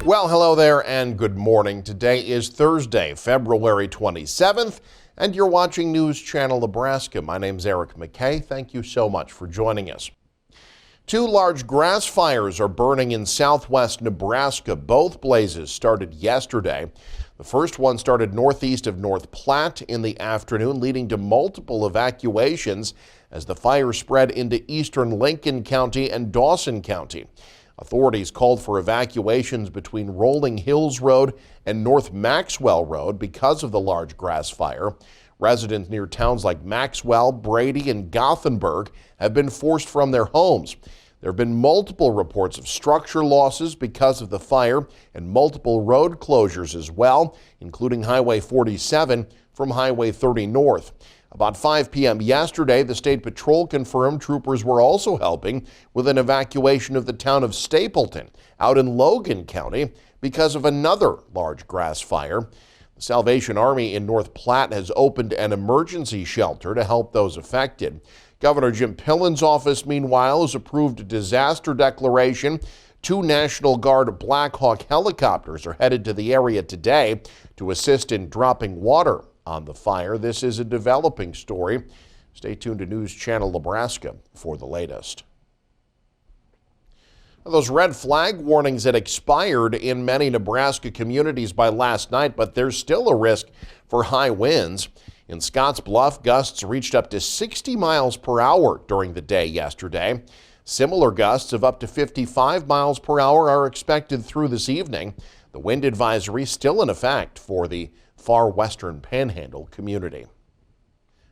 Well, hello there and good morning. Today is Thursday, February 27th, and you're watching News Channel Nebraska. My name's Eric McKay. Thank you so much for joining us. Two large grass fires are burning in southwest Nebraska. Both blazes started yesterday. The first one started northeast of North Platte in the afternoon, leading to multiple evacuations as the fire spread into eastern Lincoln County and Dawson County. Authorities called for evacuations between Rolling Hills Road and North Maxwell Road because of the large grass fire. Residents near towns like Maxwell, Brady, and Gothenburg have been forced from their homes. There have been multiple reports of structure losses because of the fire and multiple road closures as well, including Highway 47 from Highway 30 north. About 5 p.m. yesterday, the State Patrol confirmed troopers were also helping with an evacuation of the town of Stapleton out in Logan County because of another large grass fire. The Salvation Army in North Platte has opened an emergency shelter to help those affected. Governor Jim Pillen's office, meanwhile, has approved a disaster declaration. 2 National Guard Black Hawk helicopters are headed to the area today to assist in dropping water on the fire. This is a developing story. Stay tuned to News Channel Nebraska for the latest. Those red flag warnings had expired in many Nebraska communities by last night, but there's still a risk for high winds. In Scotts Bluff, gusts reached up to 60 miles per hour during the day yesterday. Similar gusts of up to 55 miles per hour are expected through this evening. The wind advisory still in effect for the far western Panhandle community.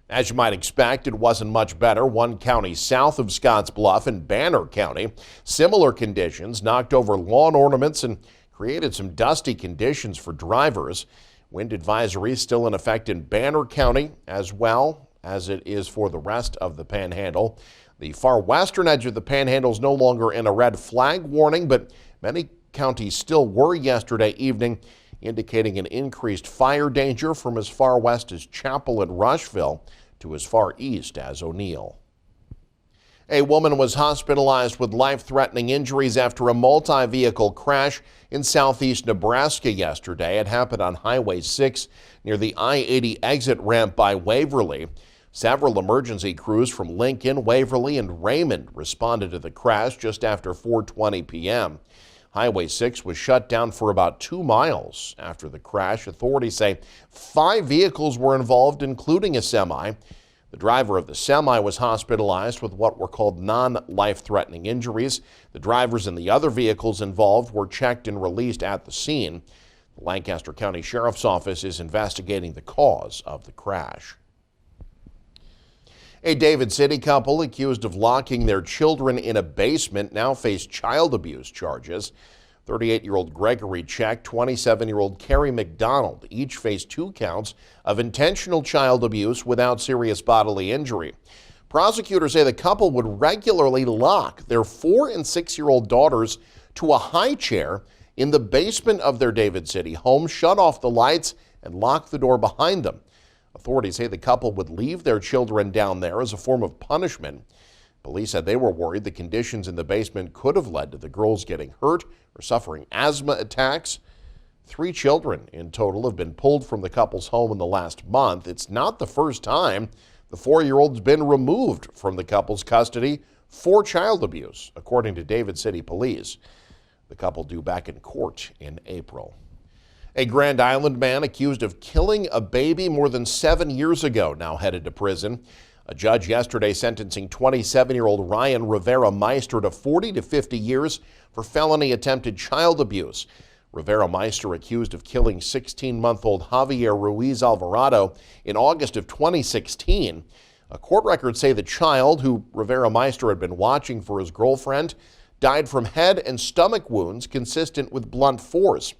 As you might expect, it wasn't much better. One county south of Scotts Bluff in Banner County, similar conditions knocked over lawn ornaments and created some dusty conditions for drivers. Wind advisory still in effect in Banner County as well as it is for the rest of the Panhandle. The far western edge of the Panhandle is no longer in a red flag warning, but many counties still were yesterday evening, indicating an increased fire danger from as far west as Chapel and Rushville to as far east as O'Neill. A woman was hospitalized with life-threatening injuries after a multi-vehicle crash in southeast Nebraska yesterday. It happened on Highway 6 near the I-80 exit ramp by Waverly. Several emergency crews from Lincoln, Waverly, and Raymond responded to the crash just after 4:20 p.m. Highway 6 was shut down for about 2 miles after the crash. Authorities say 5 vehicles were involved, including a semi. The driver of the semi was hospitalized with what were called non-life-threatening injuries. The drivers in the other vehicles involved were checked and released at the scene. The Lancaster County Sheriff's Office is investigating the cause of the crash. A David City couple accused of locking their children in a basement now face child abuse charges. 38-year-old Gregory Check, 27-year-old Carrie McDonald each face 2 counts of intentional child abuse without serious bodily injury. Prosecutors say the couple would regularly lock their 4- and 6-year-old daughters to a high chair in the basement of their David City home, shut off the lights, and lock the door behind them. Authorities say the couple would leave their children down there as a form of punishment. Police said they were worried the conditions in the basement could have led to the girls getting hurt or suffering asthma attacks. 3 children in total have been pulled from the couple's home in the last month. It's not the first time the 4-year-old's been removed from the couple's custody for child abuse, according to David City Police. The couple due back in court in April. A Grand Island man accused of killing a baby more than 7 years ago now headed to prison. A judge yesterday sentencing 27-year-old Ryan Rivera Meister to 40 to 50 years for felony attempted child abuse. Rivera Meister accused of killing 16-month-old Javier Ruiz Alvarado in August of 2016. Court records say the child, who Rivera Meister had been watching for his girlfriend, died from head and stomach wounds consistent with blunt force.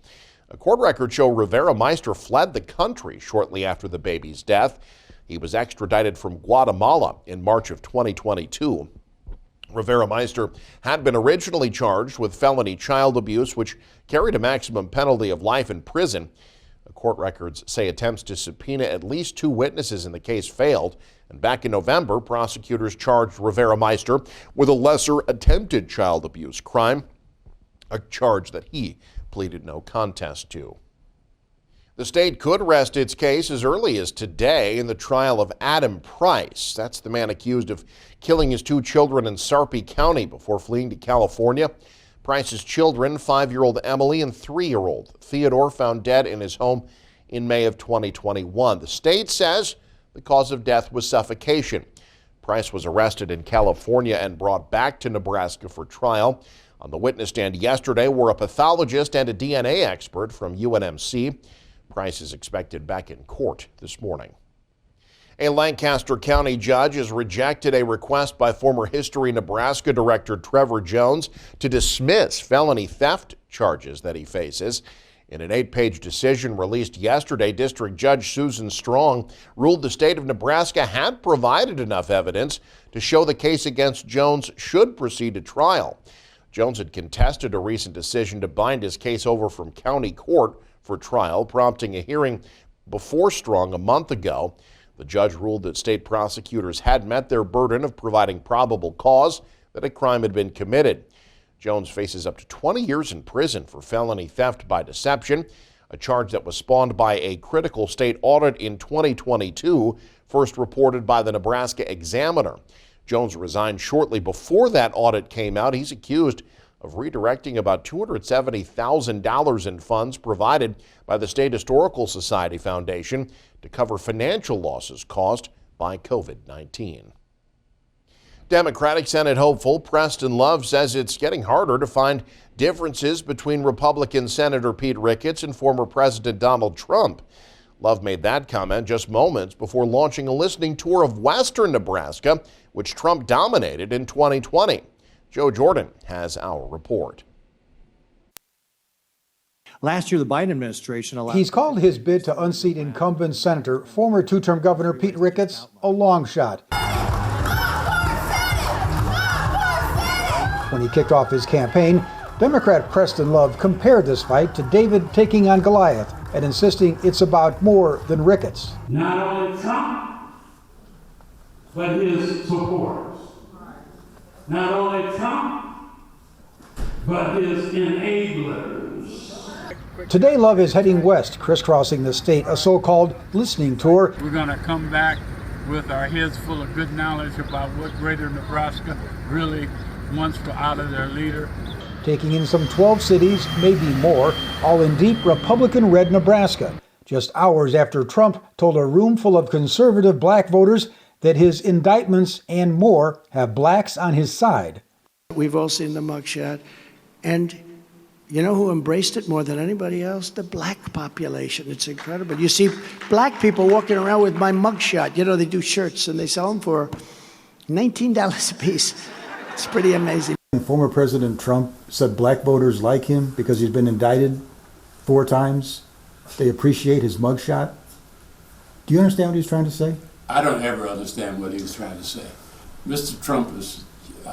Court records show Rivera Meister fled the country shortly after the baby's death. He was extradited from Guatemala in March of 2022. Rivera Meister had been originally charged with felony child abuse, which carried a maximum penalty of life in prison. Court records say attempts to subpoena at least 2 witnesses in the case failed. And back in November, prosecutors charged Rivera Meister with a lesser attempted child abuse crime, a charge that he pleaded no contest to. The state could rest its case as early as today in the trial of Adam Price. That's the man accused of killing his 2 children in Sarpy County before fleeing to California. Price's children, 5-year-old Emily and 3-year-old Theodore, found dead in his home in May of 2021. The state says the cause of death was suffocation. Price was arrested in California and brought back to Nebraska for trial. On the witness stand yesterday were a pathologist and a DNA expert from UNMC. Price is expected back in court this morning. A Lancaster County judge has rejected a request by former History Nebraska Director Trevor Jones to dismiss felony theft charges that he faces. In an 8-page decision released yesterday, District Judge Susan Strong ruled the state of Nebraska had provided enough evidence to show the case against Jones should proceed to trial. Jones had contested a recent decision to bind his case over from county court for trial, prompting a hearing before Strong a month ago. The judge ruled that state prosecutors had met their burden of providing probable cause that a crime had been committed. Jones faces up to 20 years in prison for felony theft by deception, a charge that was spawned by a critical state audit in 2022, first reported by the Nebraska Examiner. Jones resigned shortly before that audit came out. He's accused of redirecting about $270,000 in funds provided by the State Historical Society Foundation to cover financial losses caused by COVID-19. Democratic Senate hopeful Preston Love says it's getting harder to find differences between Republican Senator Pete Ricketts and former President Donald Trump. Love made that comment just moments before launching a listening tour of western Nebraska, which Trump dominated in 2020. Joe Jordan has our report. Last year, the Biden administration allowed... He's called his bid to unseat incumbent Senator, former 2-term Governor Pete Ricketts, a long shot. When he kicked off his campaign, Democrat Preston Love compared this fight to David taking on Goliath and insisting it's about more than Ricketts. Not only Trump, but his supporters. Not only Trump, but his enablers. Today, Love is heading west, crisscrossing the state, a so-called listening tour. We're going to come back with our heads full of good knowledge about what Greater Nebraska really wants out of their leader. Taking in some 12 cities, maybe more, all in deep Republican-red Nebraska, just hours after Trump told a room full of conservative black voters that his indictments and more have blacks on his side. We've all seen the mugshot, and you know who embraced it more than anybody else? The black population. It's incredible. You see black people walking around with my mugshot. You know, they do shirts and they sell them for $19 a piece. It's pretty amazing. Former President Trump said black voters like him because he's been indicted 4 times. They appreciate his mugshot. Do you understand what he's trying to say? I don't ever understand what he was trying to say. Mr. Trump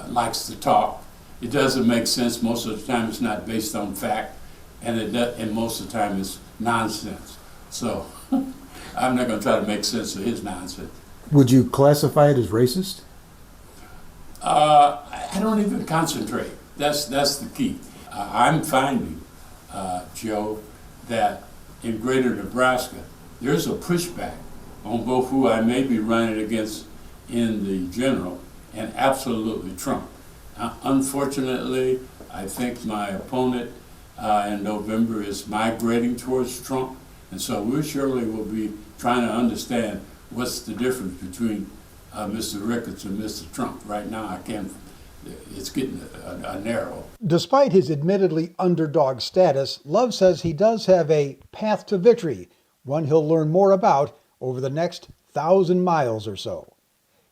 likes to talk. It doesn't make sense. Most of the time it's not based on fact, and most of the time it's nonsense. So I'm not going to try to make sense of his nonsense. Would you classify it as racist? I don't even concentrate. That's the key. I'm finding, Joe, that in Greater Nebraska, there's a pushback on both who I may be running against in the general and absolutely Trump. Unfortunately, I think my opponent in November is migrating towards Trump, and so we surely will be trying to understand what's the difference between Mr. Ricketts and Mr. Trump. Right now, it's getting narrow. Despite his admittedly underdog status, Love says he does have a path to victory, one he'll learn more about over the next 1,000 miles or so.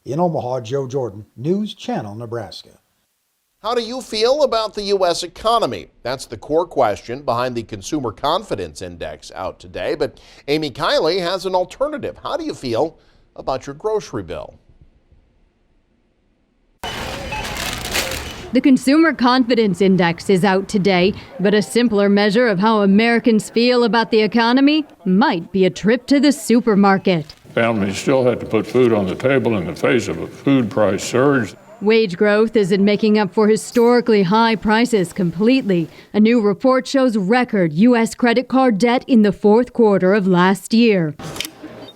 In Omaha, Joe Jordan, News Channel, Nebraska. How do you feel about the U.S. economy? That's the core question behind the Consumer Confidence Index out today. But Amy Kiley has an alternative. How do you feel about your grocery bill? The Consumer Confidence Index is out today, but a simpler measure of how Americans feel about the economy might be a trip to the supermarket. Families still had to put food on the table in the face of a food price surge. Wage growth isn't making up for historically high prices completely. A new report shows record U.S. credit card debt in the fourth quarter of last year.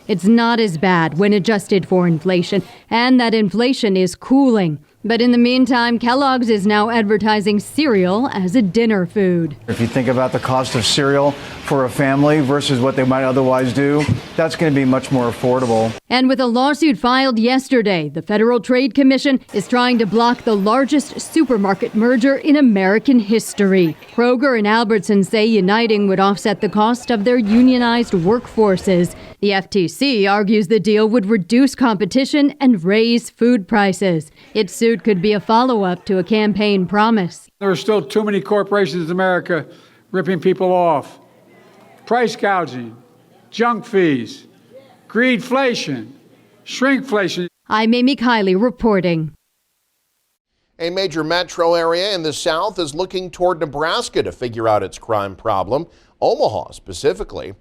It's not as bad when adjusted for inflation, and that inflation is cooling. But in the meantime, Kellogg's is now advertising cereal as a dinner food. If you think about the cost of cereal for a family versus what they might otherwise do, that's going to be much more affordable. And with a lawsuit filed yesterday, the Federal Trade Commission is trying to block the largest supermarket merger in American history. Kroger and Albertsons say uniting would offset the cost of their unionized workforces. The FTC argues the deal would reduce competition and raise food prices. Its suit could be a follow-up to a campaign promise. There are still too many corporations in America ripping people off. Price gouging, junk fees, greedflation, shrinkflation. I'm Amy Kiley reporting. A major metro area in the South is looking toward Nebraska to figure out its crime problem. Omaha specifically.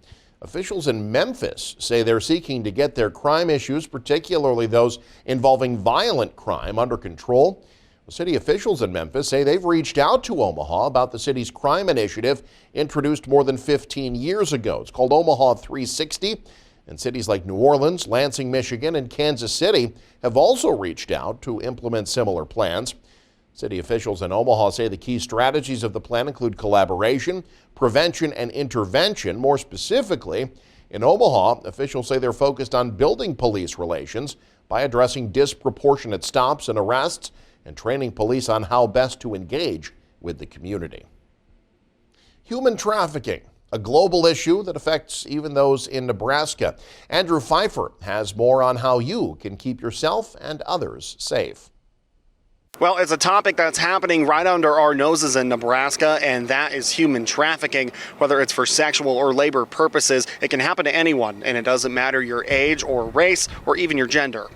Officials in Memphis say they're seeking to get their crime issues, particularly those involving violent crime, under control. City officials in Memphis say they've reached out to Omaha about the city's crime initiative introduced more than 15 years ago. It's called Omaha 360, and cities like New Orleans, Lansing, Michigan, and Kansas City have also reached out to implement similar plans. City officials in Omaha say the key strategies of the plan include collaboration, prevention, and intervention. More specifically, in Omaha, officials say they're focused on building police relations by addressing disproportionate stops and arrests and training police on how best to engage with the community. Human trafficking, a global issue that affects even those in Nebraska. Andrew Pfeiffer has more on how you can keep yourself and others safe. Well, it's a topic that's happening right under our noses in Nebraska, and that is human trafficking. Whether it's for sexual or labor purposes, it can happen to anyone, and it doesn't matter your age or race or even your gender.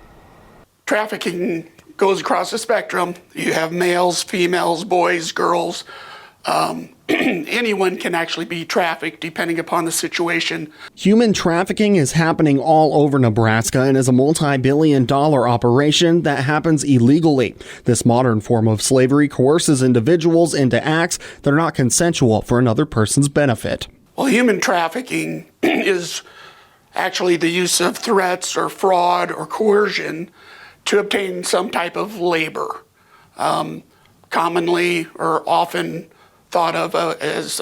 Trafficking goes across the spectrum. You have males, females, boys, girls. Anyone can actually be trafficked depending upon the situation. Human trafficking is happening all over Nebraska and is a multi-billion-dollar operation that happens illegally. This modern form of slavery coerces individuals into acts that are not consensual for another person's benefit. Well, human trafficking is actually the use of threats or fraud or coercion to obtain some type of labor, commonly or often thought of as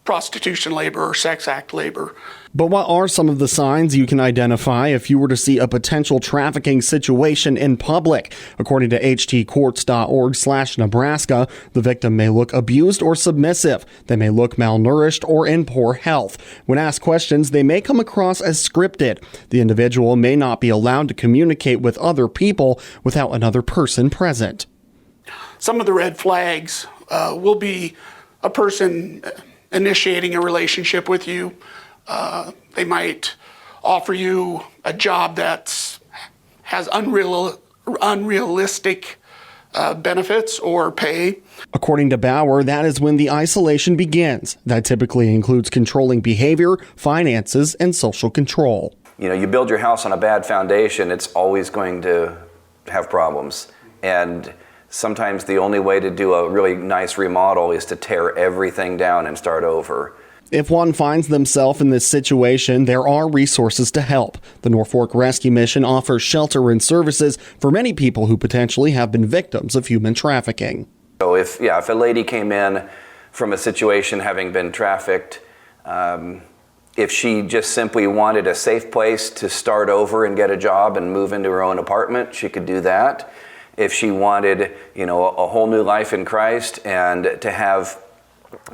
prostitution labor or sex act labor. But what are some of the signs you can identify if you were to see a potential trafficking situation in public? According to htcourts.org/Nebraska, the victim may look abused or submissive. They may look malnourished or in poor health. When asked questions, they may come across as scripted. The individual may not be allowed to communicate with other people without another person present. Some of the red flags will be a person initiating a relationship with you. They might offer you a job that has unrealistic benefits or pay. According to Bauer, that is when the isolation begins. That typically includes controlling behavior, finances, and social control. You know, you build your house on a bad foundation, it's always going to have problems. And sometimes the only way to do a really nice remodel is to tear everything down and start over. If one finds themselves in this situation, there are resources to help. The Norfolk Rescue Mission offers shelter and services for many people who potentially have been victims of human trafficking. So if a lady came in from a situation having been trafficked, if she just simply wanted a safe place to start over and get a job and move into her own apartment, she could do that. If she wanted, a whole new life in Christ and to have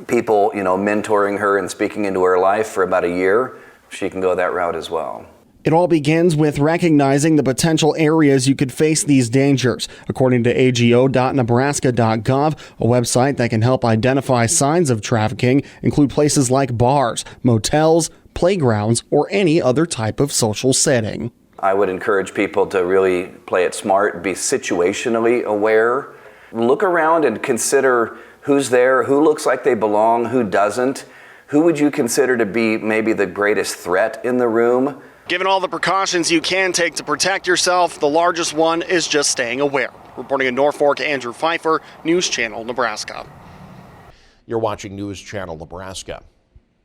people, mentoring her and speaking into her life for about a year, she can go that route as well. It all begins with recognizing the potential areas you could face these dangers. According to ago.nebraska.gov, a website that can help identify signs of trafficking include places like bars, motels, playgrounds, or any other type of social setting. I would encourage people to really play it smart, be situationally aware. Look around and consider who's there, who looks like they belong, who doesn't. Who would you consider to be maybe the greatest threat in the room? Given all the precautions you can take to protect yourself, the largest one is just staying aware. Reporting in Norfolk, Andrew Pfeiffer, News Channel, Nebraska. You're watching News Channel Nebraska.